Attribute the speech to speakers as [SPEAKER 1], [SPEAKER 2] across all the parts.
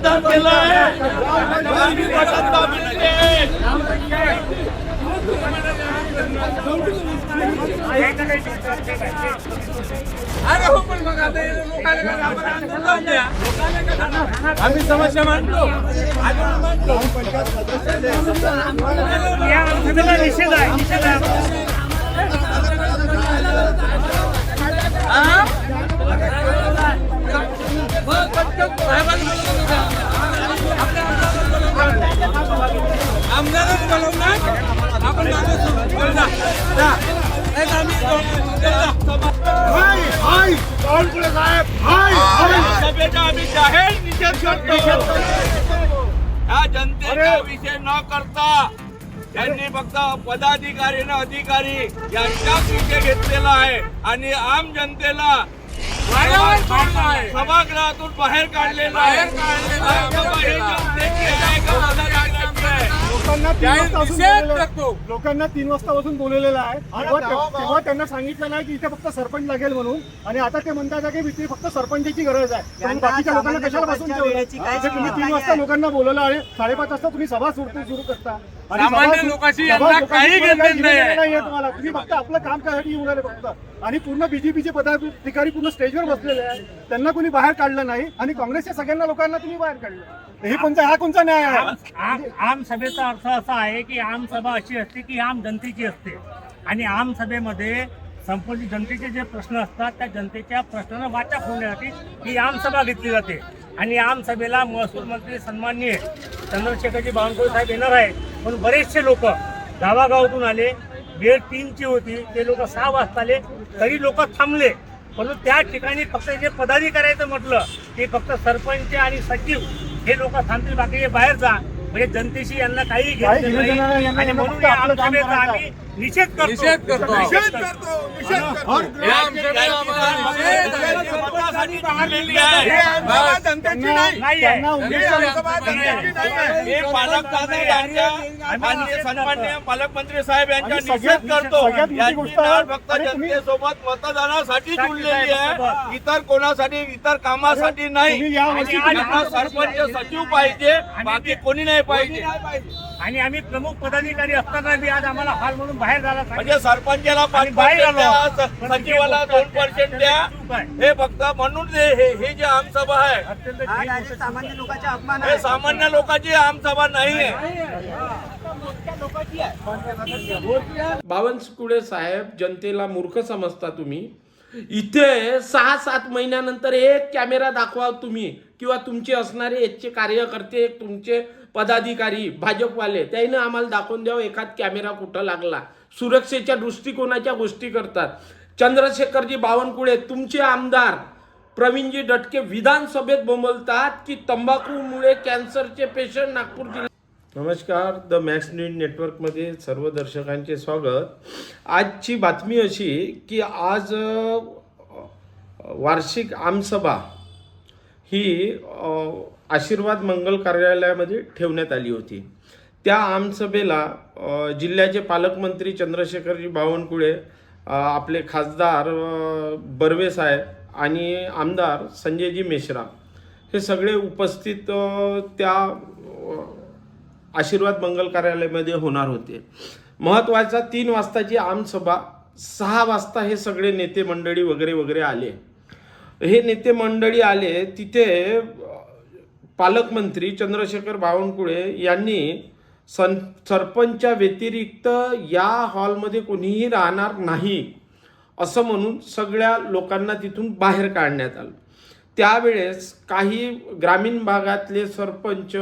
[SPEAKER 1] मतदान केलं आहे. आम्ही समस्या मांडतो.
[SPEAKER 2] निषेध आहे.
[SPEAKER 1] आमदारच बोलवणार आपण सभेचा आम्ही जाहीर निषेध करतो. या जनतेचा विषय न करता त्यांनी फक्त पदाधिकारी आणि अधिकारी यांचाच विषय घेतलेला आहे आणि आम जनतेला सभागृहातून बाहेर काढलेला आहे.
[SPEAKER 3] लोकांना 3 वाजतापासून बोलवलेलं आहे. तेव्हा त्यांना सांगितलं नाही की इथे फक्त सरपंच लागेल म्हणून, आणि आता ते म्हणतात की इथे फक्त सरपंचाची गरज आहे. बाकीच्या लोकांना कशाला बसून ठेवलं? तुम्ही 3 वाजता लोकांना बोलवलं आहे, 5:30 वाजता तुम्ही सभा सुरू करता.
[SPEAKER 1] सामान्य लोकांशी काही घेतलेलं नाही.
[SPEAKER 3] तुम्हाला तुम्ही फक्त आपलं काम करायसाठी येऊन राहिले फक्त. आणि पूर्ण बीजेपीचे पदाधिकारी पूर्ण स्टेजवर बसलेले आहेत, त्यांना कोणी बाहेर काढलं नाही आणि काँग्रेसच्या सगळ्यांना लोकांना तुम्ही बाहेर काढलं. हा कोणता न्याय आहे?
[SPEAKER 2] आम सभेचा अर्थ असा आहे की आम सभा अशी असते की आम जनतेची असते, आणि आम सभेमध्ये संपूर्ण जनतेचे जे प्रश्न असतात त्या जनतेच्या प्रश्नांना वाचा फोडण्यासाठी ही आम सभा घेतली जाते. आणि आम सभेला महसूल मंत्री सन्माननीय चंद्रशेखरजी बावनकुळे साहेब येणार आहे, पण बरेचसे लोक गावागावातून आले. वेळ 3ची होती, ते लोक 6 वाजता आले, तरी लोक थांबले. परंतु त्या ठिकाणी फक्त जे पदाधिकाऱ्याचं म्हटलं की फक्त सरपंच आणि सचिव हे लोक थांबतील, बाकीचे बाहेर जा, म्हणजे जनतेशी यांना काही घेतलं नाही. आणि म्हणून या आम सभेचा आम्ही निषेध करतो.
[SPEAKER 1] सन्माननीय पालकमंत्री साहेब यांचा निषेध करतो. फक्त जनतेसोबत मतदानासाठी जुळलेली आहे, इतर कोणासाठी, इतर कामासाठी नाही. सरपंच सचिव पाहिजे, बाकी कोणी नाही पाहिजे.
[SPEAKER 2] आणि आम्ही प्रमुख पदाधिकारी असताना बी आज आम्हाला हाल म्हणून बाहेर झाला.
[SPEAKER 1] म्हणजे सरपंचाला 5% द्या, सचिवाला 2% द्या, हे फक्त म्हणून हे जे आमसभा आहे
[SPEAKER 4] सामान्य लोकांचा अपमान
[SPEAKER 1] हे सामान्य लोकांची आमसभा नाही.
[SPEAKER 5] बावनकुळे साहेब, जनतेला मूर्ख समजता तुम्ही. इथे 6-7 महिन्यानंतर एक कॅमेरा दाखवा तुम्ही, किंवा तुमचे असणारे याचे कार्यकर्ते, तुमचे पदाधिकारी भाजपवाले, त्याने आम्हाला दाखवून द्यावं एखाद कॅमेरा कुठं लागला. सुरक्षेच्या दृष्टिकोनाच्या गोष्टी करतात. चंद्रशेखरजी बावनकुळे तुमचे आमदार प्रवीणजी दटके विधानसभेत बोंबलतात की तंबाखूमुळे कॅन्सरचे पेशंट नागपूर जिल्ह्यात. नमस्कार, द मॅक्स न्यूज नेटवर्कमध्ये सर्व दर्शकांचे स्वागत. आजची बातमी अशी की आज वार्षिक आमसभा ही आशीर्वाद मंगल कार्यालयामध्ये ठेवण्यात आली होती. त्या आमसभेला जिल्ह्याचे पालकमंत्री चंद्रशेखरजी बावनकुळे, आपले खासदार बर्वे साहेब आणि आमदार संजयजी मेश्राम हे सगळे उपस्थित त्या आशीर्वाद मंगल कार्यालयामध्ये होणार होते. महत्त्वाचा 3 वाजताची आमसभा, 6 वाजता हे सगळे नेते मंडळी वगैरे वगैरे आले. हे नेते मंडळी आले तिथे पालकमंत्री चंद्रशेखर बावनकुळे यांनी सरपंचा व्यतिरिक्त या हॉलमध्ये कोणीही राहणार नाही असं म्हणून सगळ्या लोकांना तिथून बाहेर काढण्यात आलं. त्यावेळेस काही ग्रामीण भागातले सरपंच,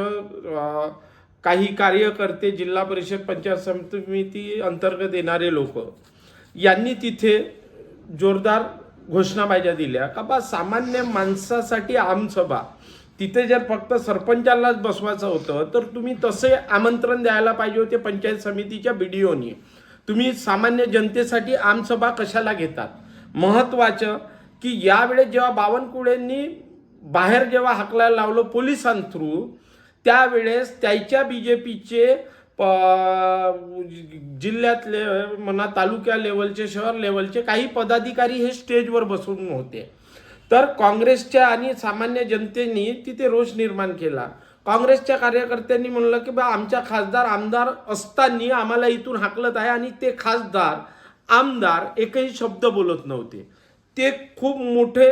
[SPEAKER 5] काही कार्यकर्ते, जिल्हा परिषद पंचायत समिती अंतर्गत येणारे लोक यांनी तिथे जोरदार घोषणाबाज्या दिल्या का बा सामान्य माणसासाठी आमसभा, तिथे जर फक्त सरपंचालाच बसवायचं होतं तर तुम्ही तसे आमंत्रण द्यायला पाहिजे होते पंचायत समितीच्या BDOनी. तुम्ही सामान्य जनतेसाठी आमसभा कशाला घेतात? महत्त्वाचं की यावेळेस जेव्हा बावनकुळेंनी बाहेर जेव्हा हाकलायला लावलं पोलिसां थ्रू, त्यावेळेस त्याच्या BJPचे जिल्ह्यातले म्हणा, तालुक्या लेवलचे, शहर लेवलचे काही पदाधिकारी हे स्टेजवर बसून होते. तर काँग्रेसच्या आणि सामान्य जनतेने तिथे रोष निर्माण केला. काँग्रेसच्या कार्यकर्त्यांनी म्हणलं की बा आमच्या खासदार आमदार असताना आम्हाला इथून हाकलत आहे आणि ते खासदार आमदार एकही शब्द बोलत नव्हते. ते खूप मोठे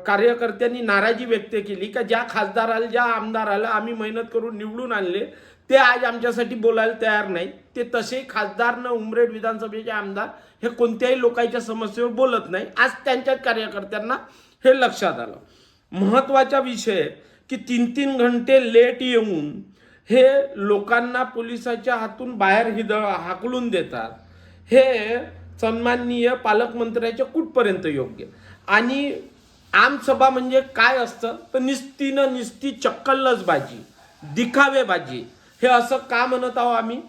[SPEAKER 5] कार्यकर्त्यांनी नाराजी व्यक्त केली का ज्या खासदाराला ज्या आमदाराला आम्ही मेहनत करून निवडून आणले ते आज आमच्यासाठी बोलायला तयार नाही. ते तसे खासदार न उमरेड विधानसभेचे आमदार हे कोणत्याही लोकांच्या समस्येवर बोलत नाही. आज त्यांच्या कार्यकर्त्यांना हे लक्षात आलं. महत्त्वाचा विषय की 3-3 घंटे लेट येऊन हे लोकांना पोलिसाच्या हातून बाहेर हाकलून देतात. हे सन्माननीय पालकमंत्र्याच्या कुठपर्यंत योग्य. आणि आमसभा म्हणजे काय असतं तर निस्ती चक्कलबाजी दिखावेबाजी. हे असं का म्हणत आहोत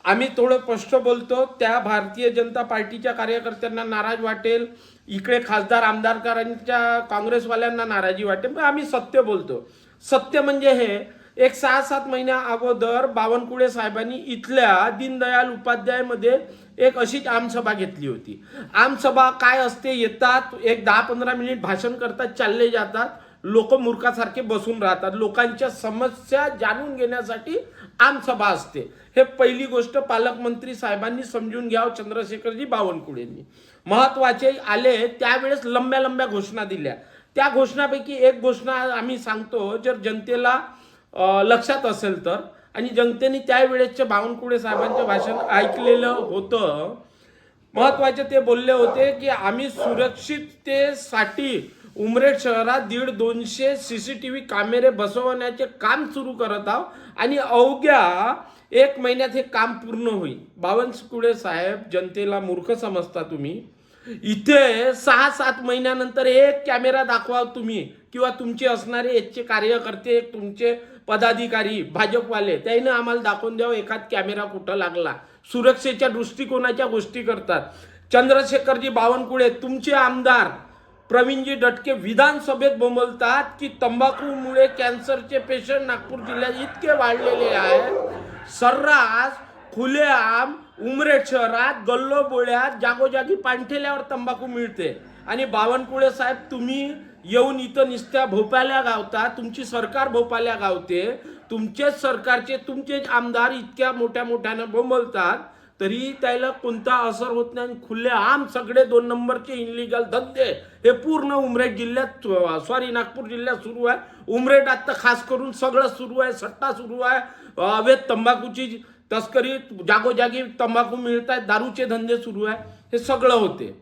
[SPEAKER 5] आम्ही थोडं स्पष्ट बोलतो. त्या भारतीय जनता पार्टीच्या कार्यकर्त्यांना नाराज वाटेल, इकडे खासदार आमदारकारांच्या काँग्रेसवाल्यांना नाराजी वाटेल, पण आम्ही सत्य बोलतो. सत्य म्हणजे हे एक 6-7 महिन्या अगोदर बावनकुळे साहेबांनी इथल्या दीनदयाल उपाध्यायमध्ये एक अशीच आमसभा घेतली होती. आमसभा काय असते, येतात एक 10-15 मिनिट भाषण करतात, चालले जातात, लोक मूर्खासारखे बसून राहतात. लोकांच्या समस्या जाणून घेण्यासाठी आमसभा असते. हे पहिली गोष्ट पालकमंत्री साहेबांनी समजून घ्यावं. चंद्रशेखरजी बावनकुळेंनी महत्वाचे आले त्यावेळेस लंब्या घोषणा दिल्या. त्या घोषणापैकी एक घोषणा आम्ही सांगतो, जर जनतेला लक्षात असेल तर, आणि जनतेने त्यावेळेसच्या बावनकुळे साहेबांचं भाषण ऐकलेलं होतं. महत्वाचे ते बोलले होते की आम्ही सुरक्षिततेसाठी उमरेड शहरात 150-200 CCTV कॅमेरे बसवण्याचे काम सुरू करत आहोत आणि अवघ्या 1 महिन्यात हे काम पूर्ण होईल. बावनकुळे साहेब जनतेला मूर्ख समजता तुम्ही. इथे 6-7 महिन्यानंतर एक कॅमेरा दाखवा तुम्ही, किंवा तुमचे असणारे याचे कार्यकर्ते, तुमचे पदाधिकारी भाजपवाले, त्याने आम्हाला दाखवून द्यावं एखाद कॅमेरा कुठं लागला. सुरक्षेच्या दृष्टिकोनाच्या गोष्टी करतात. चंद्रशेखरजी बावनकुळे तुमचे आमदार प्रवीणजी दटके विधानसभेत बोंबलतात की तंबाखूमुळे कॅन्सरचे पेशंट नागपूर जिल्ह्यात इतके वाढलेले आहेत. सर्रास खुलेआम उमरेड शहरात गल्लोबोळ्यात जागोजागी पाणठेल्यावर तंबाखू मिळते. आणि बावनकुळे साहेब तुम्ही येऊन इथं निस्त्या भोपाल्या गावता, तुमची सरकार भोपाल्या गावते, तुमचेच सरकारचे तुमचेच आमदार इतक्या मोठ्यानं बोंबलतात तरी त्याला कोणता असर होत नाही. खुलेआम सगळे 2 नंबरचे इनलिगल धंदे हे पूर्ण उमरेड जिल्ह्यात नागपूर जिल्ह्यात सुरू आहे. उमरेड आता खास करून सगळं सुरू आहे. सट्टा सुरू आहे, अवैध तंबाखूची तस्करी, जागोजागी तंबाखू मिळत आहे, दारूचे धंदे सुरू आहे, हे सगळं होते.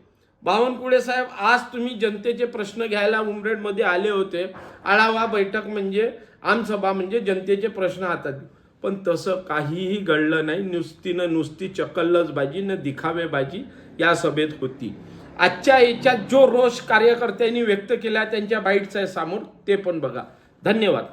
[SPEAKER 5] बावनकुळे साहेब आज तुम्ही जनतेचे प्रश्न घ्यायला उमरेडमध्ये आले होते. आढावा बैठक म्हणजे आमसभा म्हणजे जनतेचे प्रश्न हातात, पण तसं काहीही घडलं नाही. नुसती चक्कलबाजी न दिखावेबाजी या सभेत होती. आजच्या याच्यात जो रोष कार्यकर्त्यांनी व्यक्त केला त्यांच्या बाईट्स आहे समोर, ते पण बघा. धन्यवाद.